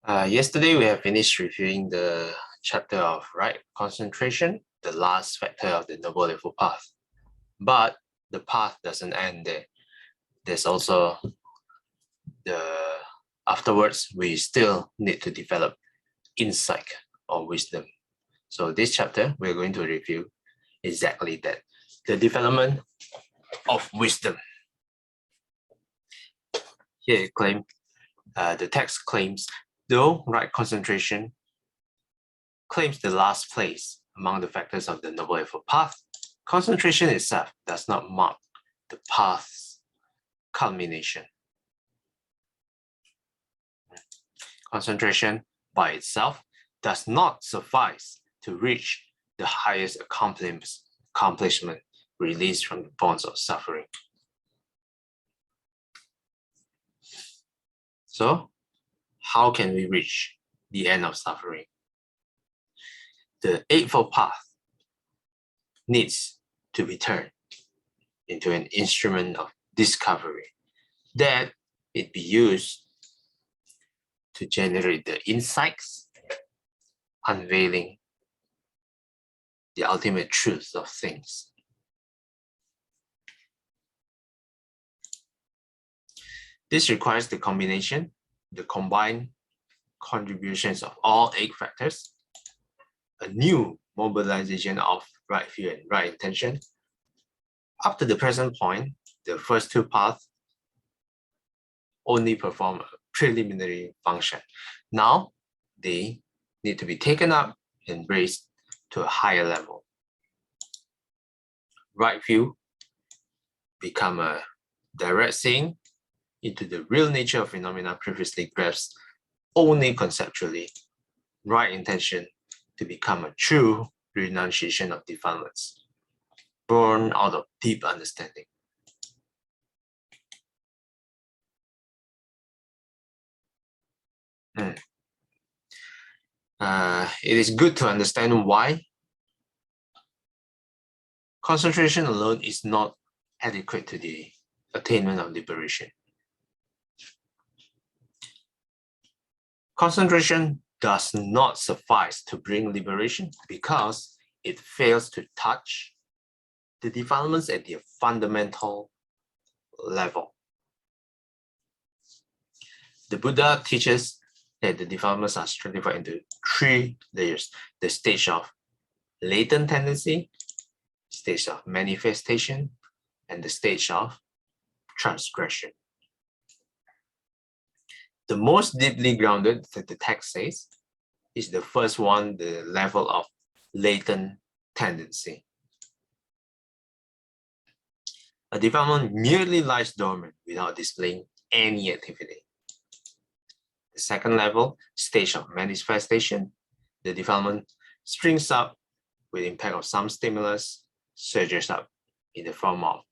Yesterday, we have finished reviewing the chapter of right concentration, the last factor of the Noble Eightfold Path. But the path doesn't end there. There's also afterwards, we still need to develop insight or wisdom. So this chapter, we're going to review exactly that, the development of wisdom. Here the text claims, though right concentration claims the last place among the factors of the Noble Eightfold Path, concentration itself does not mark the path's culmination. Concentration by itself does not suffice to reach the highest accomplishment, release from the bonds of suffering. So, how can we reach the end of suffering? The Eightfold Path needs to be turned into an instrument of discovery that it be used to generate the insights, unveiling the ultimate truth of things. This requires the combined contributions of all 8 factors, a new mobilization of right view and right intention. Up to the present point, the first 2 paths only perform a preliminary function. Now, they need to be taken up and raised to a higher level. Right view become a direct seeing into the real nature of phenomena previously grasped only conceptually. Right intention to become a true renunciation of defilements, born out of deep understanding. It is good to understand why concentration alone is not adequate to the attainment of liberation. Concentration does not suffice to bring liberation because it fails to touch the defilements at their fundamental level. The Buddha teaches that the defilements are stratified into 3 layers: the stage of latent tendency, stage of manifestation, and the stage of transgression. The most deeply grounded, that the text says, is the first one, the level of latent tendency. A defilement merely lies dormant without displaying any activity. The second level, stage of manifestation, the defilement springs up with impact of some stimulus, surges up in the form of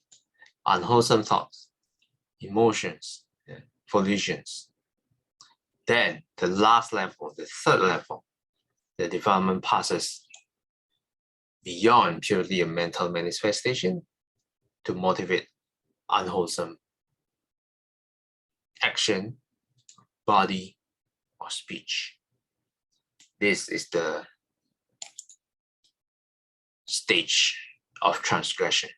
unwholesome thoughts, emotions, volitions. Then the last level, the third level, the defilement passes beyond purely a mental manifestation to motivate unwholesome action, body, or speech. This is the stage of transgression.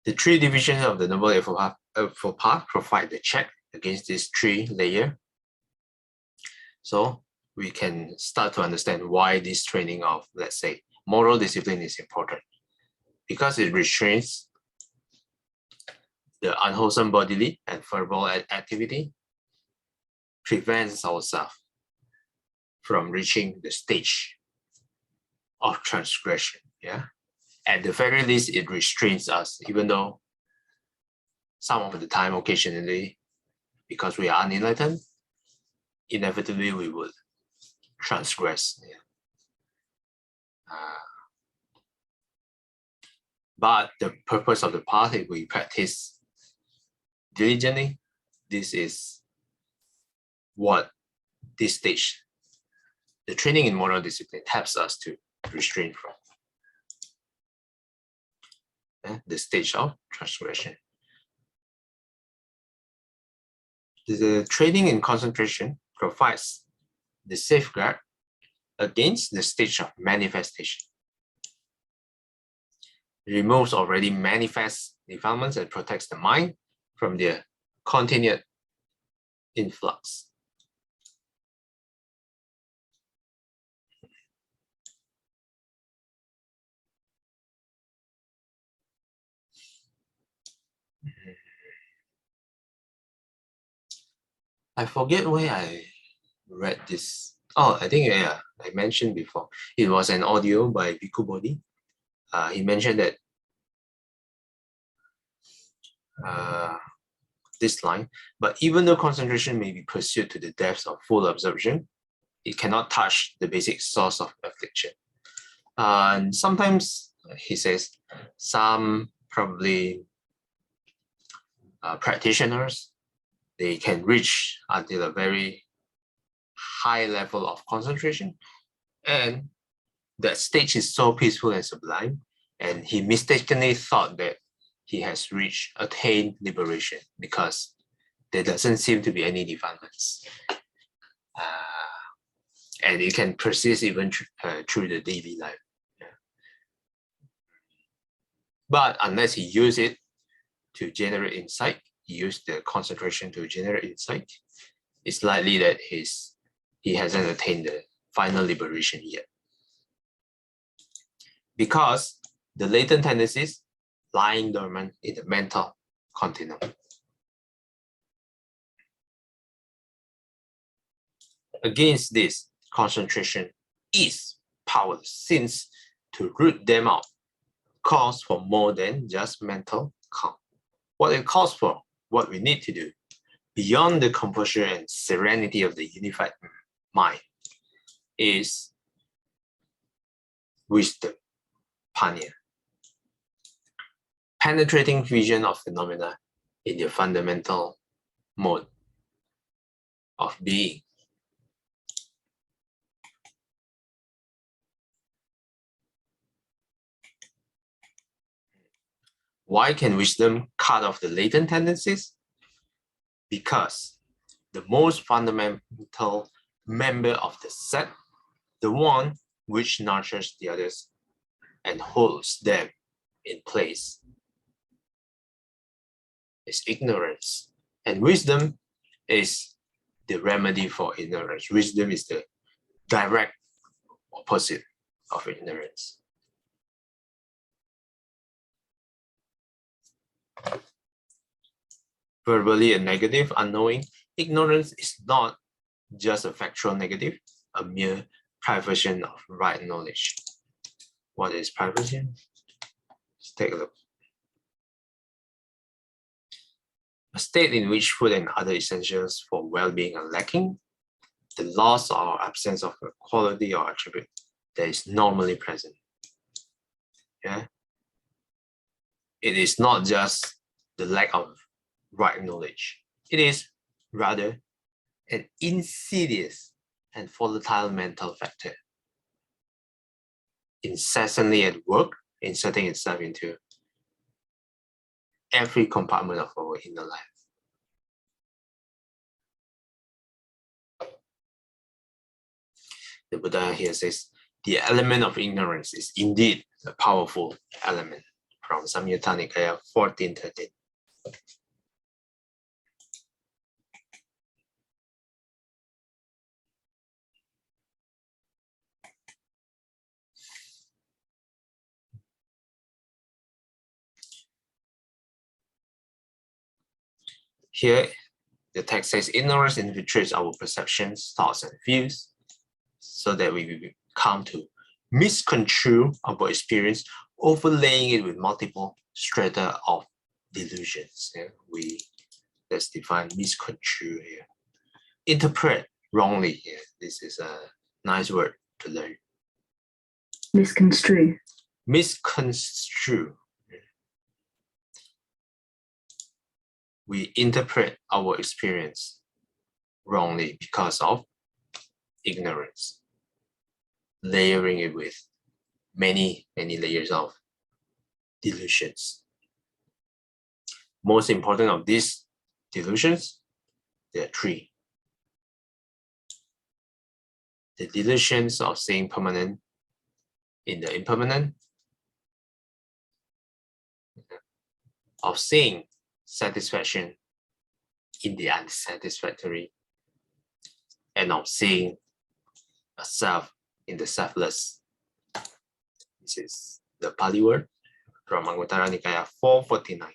The 3 divisions of the Noble Eightfold Path provide the check against this 3 layer. So we can start to understand why this training of, let's say, moral discipline is important. Because it restrains the unwholesome bodily and verbal activity, prevents ourselves from reaching the stage of transgression. At the very least, it restrains us, even though some of the time, occasionally, because we are unenlightened, inevitably we would transgress. But the purpose of the path, if we practice diligently, this is what this stage, the training in moral discipline, helps us to restrain from. the stage of transgression. The training in concentration provides the safeguard against the stage of manifestation. Removes already manifest defilements and protects the mind from their continued influx. I forget where I read this. Oh, I think, yeah, I mentioned before. It was an audio by Bhikkhu Bodhi. He mentioned that this line, but even though concentration may be pursued to the depths of full absorption, it cannot touch the basic source of affliction. And sometimes, he says, some probably practitioners, they can reach until a very high level of concentration, and that stage is so peaceful and sublime, and he mistakenly thought that he has attained liberation because there doesn't seem to be any defilements. And it can persist even through the daily life. Yeah. But unless he use it to generate insight, he used the concentration to generate insight, it's likely that he hasn't attained the final liberation yet. Because the latent tendencies lying dormant in the mental continuum. Against this, concentration is powerless, since to root them out calls for more than just mental calm. What it calls for, what we need to do, beyond the composure and serenity of the unified mind, is wisdom, panya. Penetrating vision of phenomena in their fundamental mode of being. Why can wisdom cut off the latent tendencies? Because the most fundamental member of the set, the one which nurtures the others and holds them in place, is ignorance. And wisdom is the remedy for ignorance. Wisdom is the direct opposite of ignorance. Verbally a negative, unknowing, ignorance is not just a factual negative, a mere privation of right knowledge. What is privation? Let's take a look. A state in which food and other essentials for well-being are lacking, the loss or absence of a quality or attribute that is normally present. Yeah? It is not just the lack of right knowledge. It is rather an insidious and volatile mental factor, incessantly at work, inserting itself into every compartment of our inner life. The Buddha here says, the element of ignorance is indeed a powerful element, from Samyutta Nikaya 1413. Here, the text says, ignorance infiltrates our perceptions, thoughts, and views, so that we come to misconstrue our experience, overlaying it with multiple strata of delusions. Yeah? Let's define misconstrue here. Interpret wrongly. Yeah? This is a nice word to learn. Misconstrue. Misconstrue. We interpret our experience wrongly because of ignorance, layering it with many layers of delusions. Most important of these delusions, there are three. The delusions of seeing permanent in the impermanent, of seeing satisfaction in the unsatisfactory, and of seeing a self in the selfless. This is the Pali word from Anguttara Nikaya 449.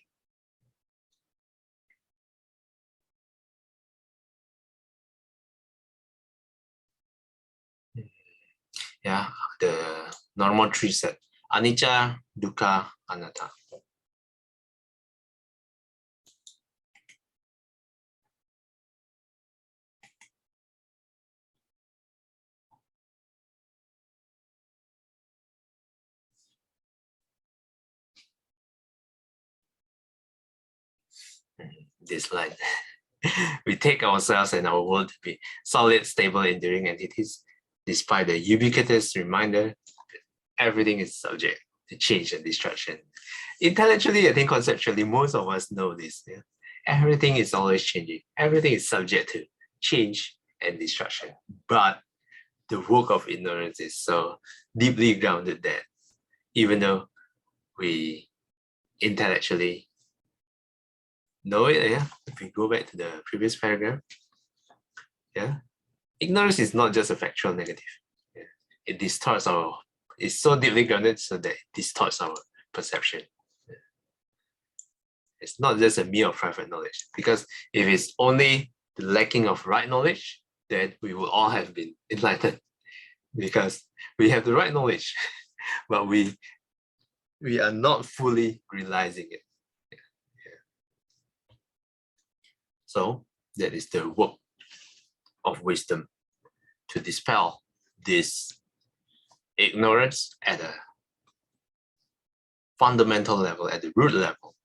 Yeah, the normal three set: anicca, dukkha, anatta. This line. We take ourselves and our world to be solid, stable, enduring entities, despite the ubiquitous reminder that everything is subject to change and destruction. Intellectually, I think conceptually, most of us know this. Yeah? Everything is always changing. Everything is subject to change and destruction. But the work of ignorance is so deeply grounded that even though we intellectually know it, yeah, if we go back to the previous paragraph, yeah, ignorance is not just a factual negative. Yeah. It distorts our, it's so deeply grounded so that it distorts our perception. Yeah. It's not just a mere private knowledge, because if it's only the lacking of right knowledge, then we will all have been enlightened, because we have the right knowledge, but we are not fully realizing it. So that is the work of wisdom, to dispel this ignorance at a fundamental level, at the root level.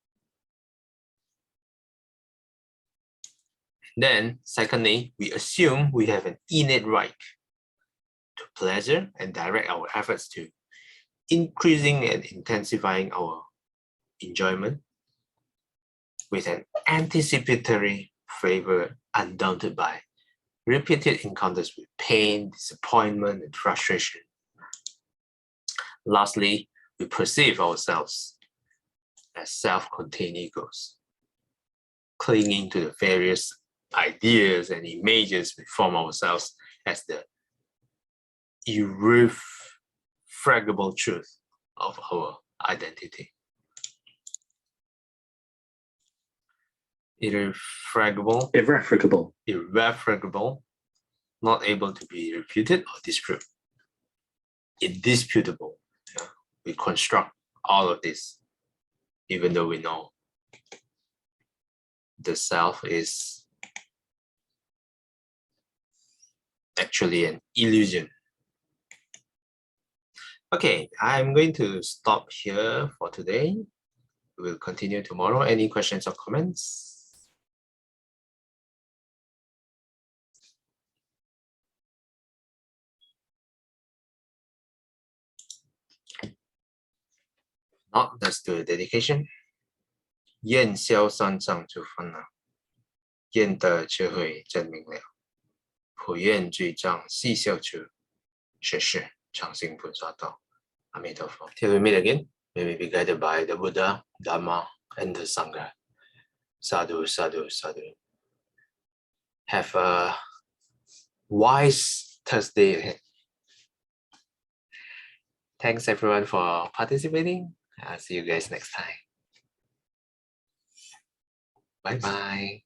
Then, secondly, we assume we have an innate right to pleasure and direct our efforts to increasing and intensifying our enjoyment with an anticipatory favor undaunted by repeated encounters with pain, disappointment, and frustration. Lastly, we perceive ourselves as self-contained egos, clinging to the various ideas and images we form ourselves as the irrefragable truth of our identity. Irrefragable, not able to be refuted or disproved. Indisputable. Yeah? We construct all of this, even though we know the self is actually an illusion. Okay, I'm going to stop here for today. We'll continue tomorrow. Any questions or comments? Not, let's do a dedication. 愿消三障诸烦恼，愿得智慧真明了。普愿罪障悉消除，世世常行菩萨道。阿弥陀佛。Till we meet again, may we be guided by the Buddha, Dhamma, and the Sangha. Sadhu, sadhu, sadhu. Have a wise Thursday ahead. Thanks everyone for participating. I'll see you guys next time. Bye-bye.